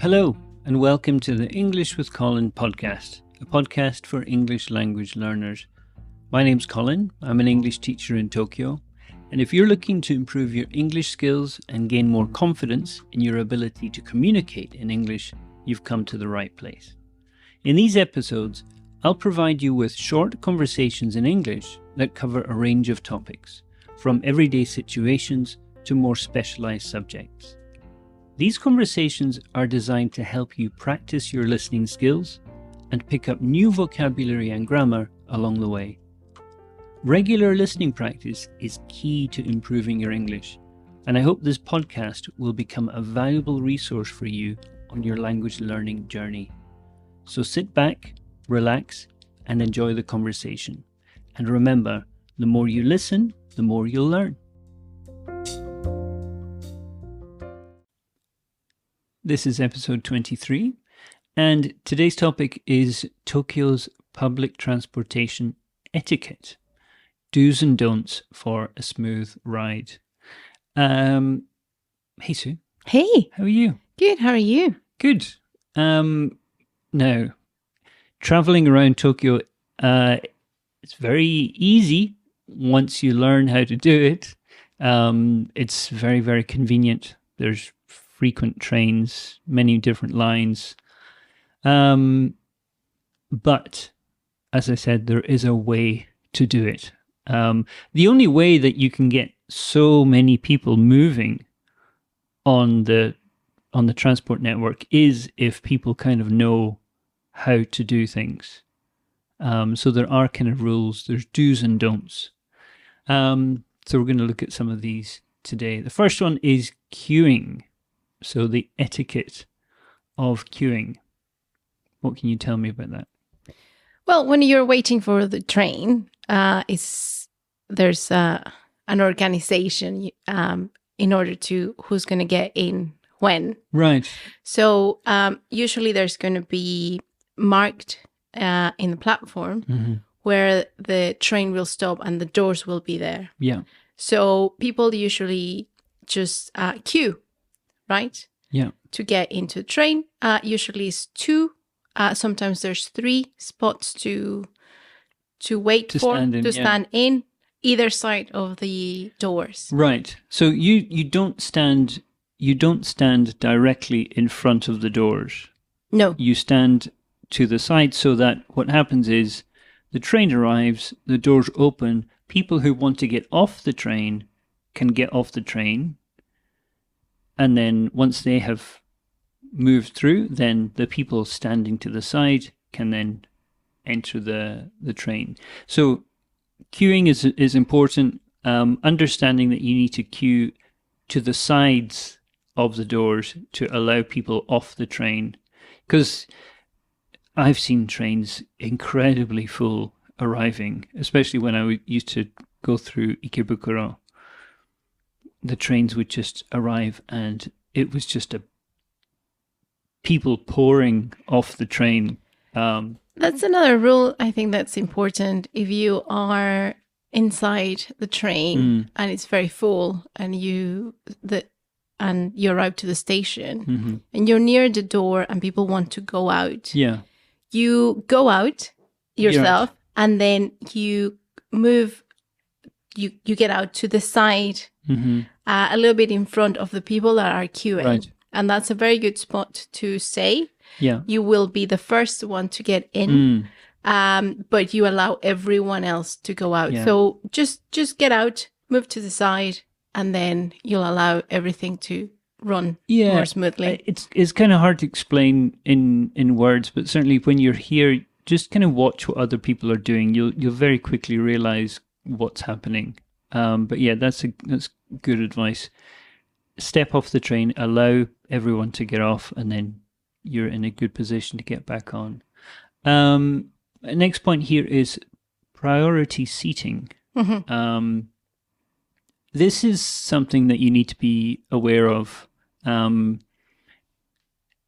Hello, and welcome to the English with Colin Podcast, a podcast for English language learners. My name's Colin, I'm an English teacher in Tokyo, and if you're looking to improve your English skills and gain more confidence in your ability to communicate in English, you've come to the right place. In these episodes, I'll provide you with short conversations in English that cover a range of topics, from everyday situations to more specialised subjects. These conversations are designed to help you practice your listening skills and pick up new vocabulary and grammar along the way. Regular listening practice is key to improving your English, and I hope this podcast will become a valuable resource for you on your language learning journey. So sit back, relax, and enjoy the conversation. And remember, the more you listen, the more you'll learn. This is episode 23, and today's topic is Tokyo's public transportation etiquette. Do's and don'ts for a smooth ride. Hey Sue. Hey. How are you? Good, how are you? Good. Now, traveling around Tokyo, it's very easy once you learn how to do it. It's very, very convenient. There's frequent trains, many different lines. But, as I said, there is a way to do it. The only way that you can get so many people moving on the transport network is if people kind of know how to do things. So there are kind of rules. There's do's and don'ts. So we're going to look at some of these today. The first one is queuing. So the etiquette of queuing. What can you tell me about that? Well, when you're waiting for the train, there's an organization in order to who's going to get in when. Right. So usually there's going to be marked in the platform where the train will stop and the doors will be there. Yeah. So people usually just queue. Right? Yeah. To get into the train, usually it's 2. Sometimes there's 3 spots to wait to stand in either side of the doors. Right. So you don't stand directly in front of the doors. No. You stand to the side so that what happens is the train arrives, the doors open, people who want to get off the train can get off the train. And then once they have moved through, then the people standing to the side can then enter the train. So queuing is important. Understanding that you need to queue to the sides of the doors to allow people off the train. Because I've seen trains incredibly full arriving, especially when I used to go through Ikebukuro. The trains would just arrive and it was just people pouring off the train. That's another rule I think that's important. If you are inside the train and it's very full and you arrive to the station and you're near the door and people want to go out. Yeah. You go out yourself and then you move, you get out to the side. A little bit in front of the people that are queuing. Right. And that's a very good spot to say. Yeah. You will be the first one to get in, but you allow everyone else to go out. Yeah. So just get out, move to the side, and then you'll allow everything to run more smoothly. It's kind of hard to explain in words, but certainly when you're here, just kind of watch what other people are doing. You'll very quickly realize what's happening. But yeah, that's good advice. Step off the train, allow everyone to get off, and then you're in a good position to get back on. Next point here is priority seating. This is something that you need to be aware of.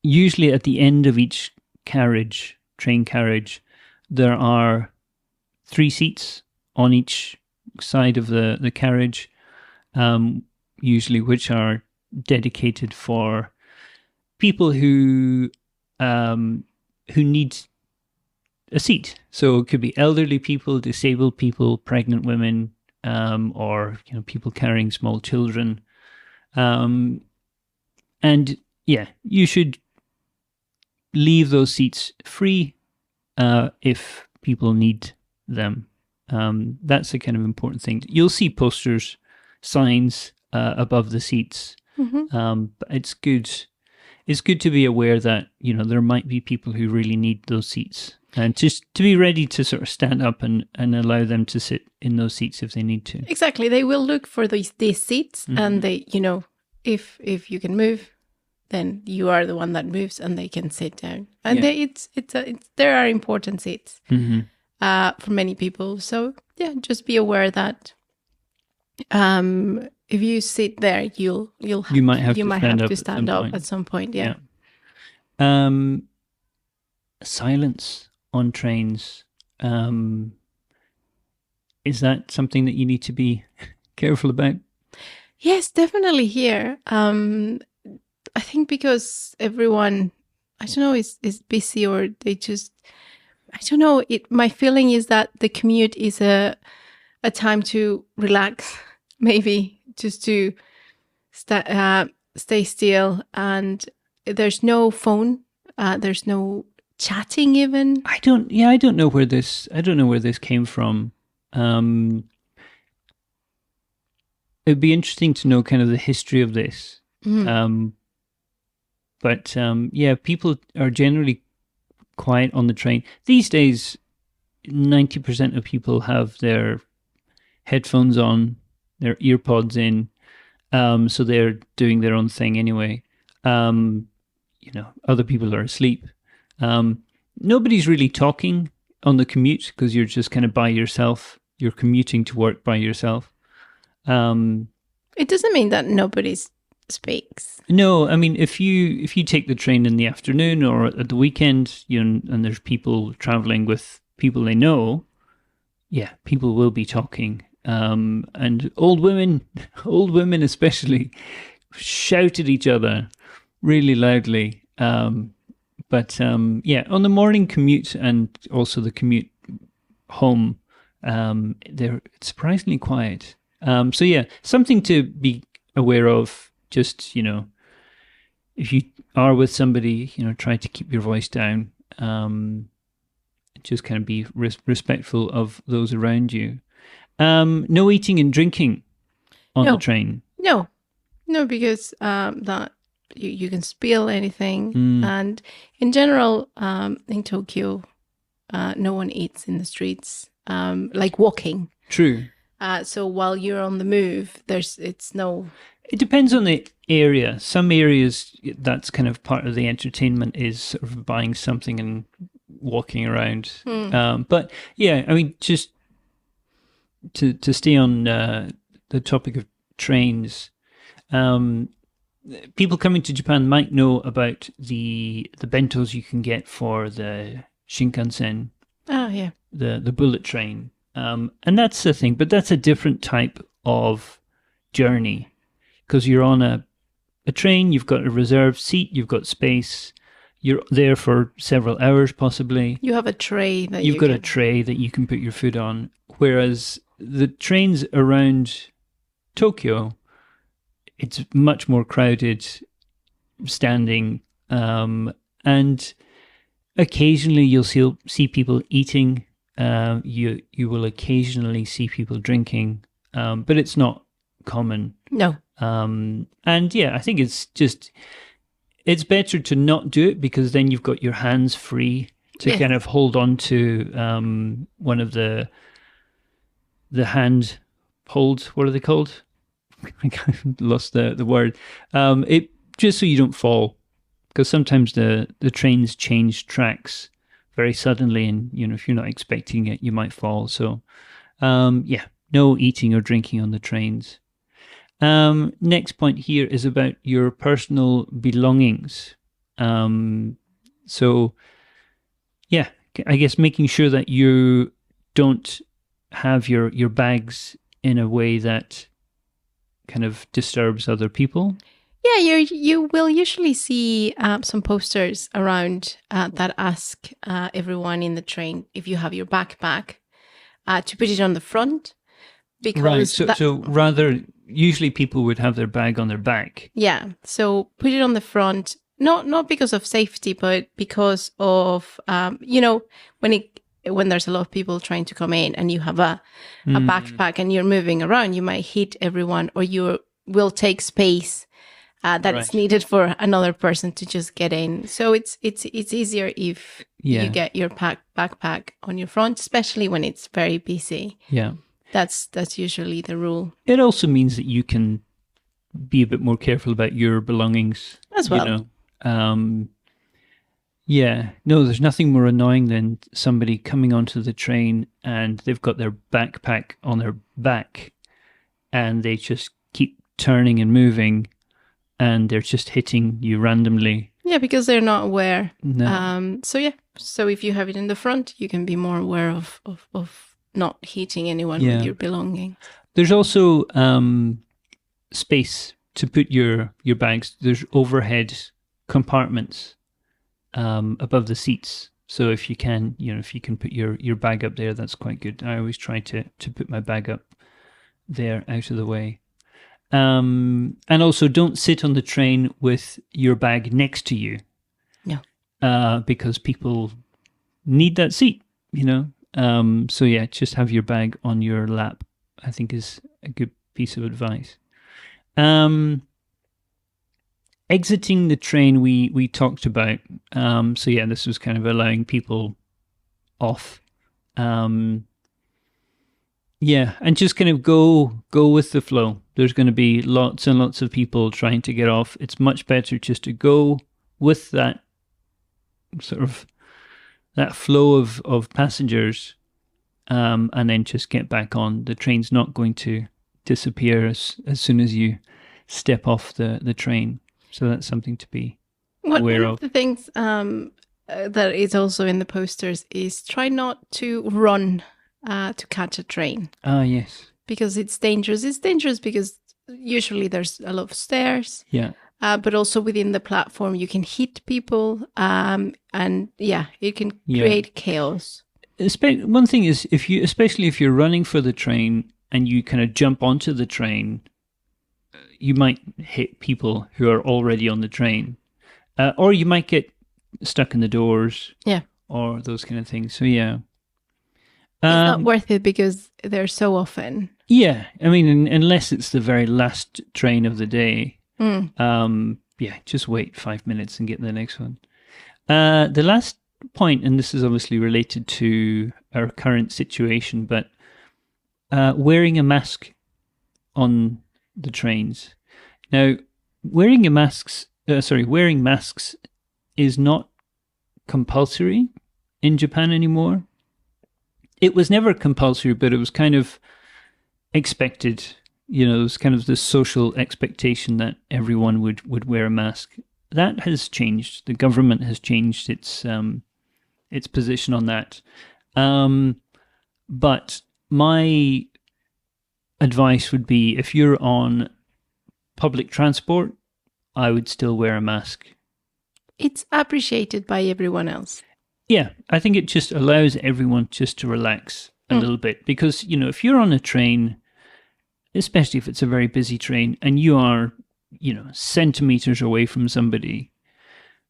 Usually at the end of each train carriage, there are 3 seats on each side of the carriage, usually which are dedicated for people who need a seat. So it could be elderly people, disabled people, pregnant women, or people carrying small children. And yeah, you should leave those seats free if people need them. That's a kind of important thing. You'll see posters, signs above the seats. But it's good. It's good to be aware that there might be people who really need those seats, and just to be ready to sort of stand up and allow them to sit in those seats if they need to. Exactly, they will look for these seats, and they, if you can move, then you are the one that moves, and they can sit down. And there are important seats for many people. So yeah, just be aware that if you sit there, you might have to stand up at some point. Yeah. Silence on trains. Is that something that you need to be careful about? Yes, definitely here. I think because everyone, I don't know, is busy, or they just, I don't know. My feeling is that the commute is a time to relax, maybe just to stay still, and there's no phone, there's no chatting even. I don't know where this came from. It'd be interesting to know kind of the history of this. But people are generally quiet on the train. These days, 90% of people have their headphones on, their earpods in, so they're doing their own thing anyway. Other people are asleep. Nobody's really talking on the commute because you're just kind of by yourself. You're commuting to work by yourself. It doesn't mean that nobody speaks. No, I mean, if you take the train in the afternoon or at the weekend, and there's people traveling with people they know, yeah, people will be talking. And old women especially, shout at each other really loudly. But on the morning commute and also the commute home, they're surprisingly quiet. So yeah, something to be aware of. Just, if you are with somebody, try to keep your voice down. Just kind of be respectful of those around you. No eating and drinking on the train. No, because that you can spill anything. And in general, in Tokyo, no one eats in the streets, like walking. True. So while you're on the move, It depends on the area. Some areas, that's kind of part of the entertainment, is sort of buying something and walking around. But yeah, I mean, just to stay on the topic of trains, people coming to Japan might know about the bentos you can get for the Shinkansen. Oh yeah, the bullet train, and that's the thing. But that's a different type of journey. Because you're on a train, you've got a reserved seat, you've got space, you're there for several hours possibly. You have a tray that you've got a tray that you can put your food on. Whereas the trains around Tokyo, it's much more crowded, standing, and occasionally you'll see people eating. You will occasionally see people drinking, but it's not common. No. And yeah, I think it's better to not do it, because then you've got your hands free to kind of hold on to one of the hand hold. What are they called? I kind of lost the word. It just so you don't fall, because sometimes the trains change tracks very suddenly, and if you're not expecting it, you might fall. So no eating or drinking on the trains. Next point here is about your personal belongings. So yeah, I guess making sure that you don't have your bags in a way that kind of disturbs other people. Yeah, you will usually see some posters around that ask everyone in the train if you have your backpack to put it on the front. Because right. So rather, usually people would have their bag on their back. Yeah, so put it on the front, not because of safety, but because of when there's a lot of people trying to come in and you have a backpack and you're moving around, you might hit everyone, or you will take space that is needed for another person to just get in. So it's easier if you get your backpack on your front, especially when it's very busy. Yeah, that's usually the rule. It also means that you can be a bit more careful about your belongings as well. Yeah, no, there's nothing more annoying than somebody coming onto the train and they've got their backpack on their back and they just keep turning and moving and they're just hitting you randomly. Yeah, because they're not aware. No. So if you have it in the front, you can be more aware of not hitting anyone with your belongings. There's also space to put your bags. There's overhead compartments above the seats. So if you can put your bag up there, that's quite good. I always try to put my bag up there out of the way. And also don't sit on the train with your bag next to you. No. Because people need that seat, So yeah, just have your bag on your lap, I think is a good piece of advice. Exiting the train we talked about. So yeah, this was kind of allowing people off. Yeah, and just kind of go with the flow. There's going to be lots and lots of people trying to get off. It's much better just to go with that sort of that flow of passengers, and then just get back on. The train's not going to disappear as soon as you step off the train. So that's something to be aware of. One of the things that is also in the posters is try not to run to catch a train. Ah, yes. Because it's dangerous. It's dangerous because usually there's a lot of stairs. Yeah. But also within the platform, you can hit people, and it can create chaos. One thing is, especially if you're running for the train and you kind of jump onto the train, you might hit people who are already on the train, or you might get stuck in the doors, or those kind of things. So yeah. It's not worth it because they're so often. Yeah, I mean, unless it's the very last train of the day. Just wait 5 minutes and get the next one. The last point, and this is obviously related to our current situation, but wearing a mask on the trains. Now, wearing masks is not compulsory in Japan anymore. It was never compulsory, but it was kind of expected. It was kind of the social expectation that everyone would wear a mask. That has changed. The government has changed its position on that. But my advice would be, if you're on public transport, I would still wear a mask. It's appreciated by everyone else. Yeah, I think it just allows everyone just to relax a little bit. Because, if you're on a train, especially if it's a very busy train, and you are, centimeters away from somebody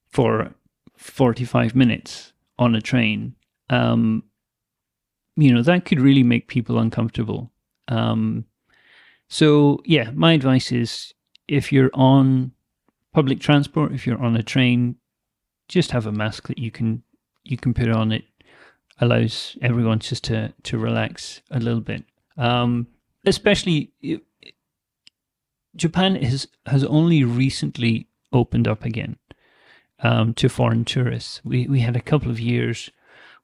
for 45 minutes on a train, that could really make people uncomfortable. So, yeah, my advice is, if you're on public transport, if you're on a train, just have a mask that you can put on. It allows everyone just to relax a little bit. Especially, Japan has only recently opened up again to foreign tourists. We had a couple of years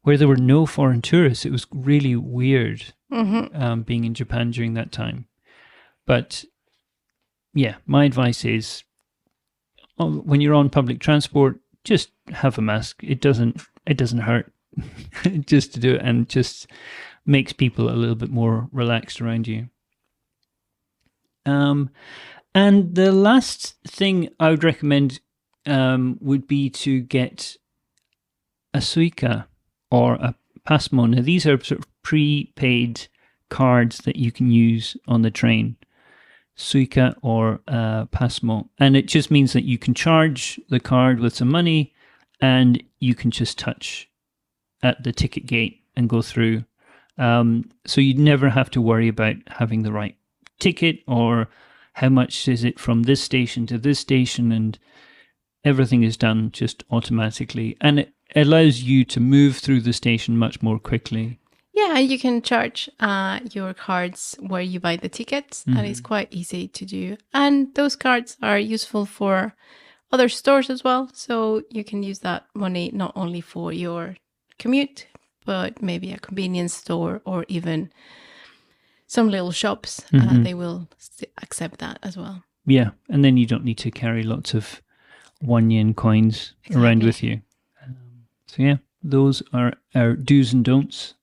where there were no foreign tourists. It was really weird being in Japan during that time. But yeah, my advice is, when you're on public transport, just have a mask. It doesn't hurt just to do it, and just makes people a little bit more relaxed around you. And And the last thing I would recommend would be to get a Suica or a Pasmo. Now, these are sort of prepaid cards that you can use on the train. Suica or Pasmo. And it just means that you can charge the card with some money and you can just touch at the ticket gate and go through. So you never have to worry about having the right ticket or how much is it from this station to this station, and everything is done just automatically. And it allows you to move through the station much more quickly. Yeah, and you can charge your cards where you buy the tickets, and it's quite easy to do. And those cards are useful for other stores as well. So you can use that money not only for your commute, but maybe a convenience store or even some little shops. They will accept that as well. Yeah, and then you don't need to carry lots of 1 yen coins around with you. So yeah, those are our do's and don'ts.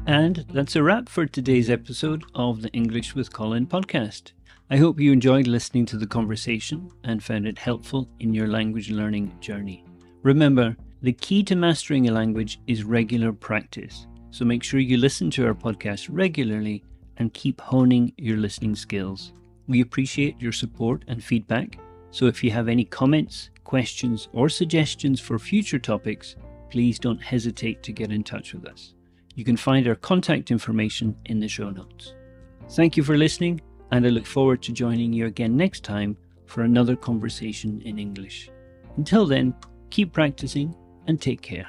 And that's a wrap for today's episode of the English with Colin podcast. I hope you enjoyed listening to the conversation and found it helpful in your language learning journey. Remember, the key to mastering a language is regular practice. So make sure you listen to our podcast regularly and keep honing your listening skills. We appreciate your support and feedback. So if you have any comments, questions, or suggestions for future topics, please don't hesitate to get in touch with us. You can find our contact information in the show notes. Thank you for listening, and I look forward to joining you again next time for another conversation in English. Until then, keep practicing and take care.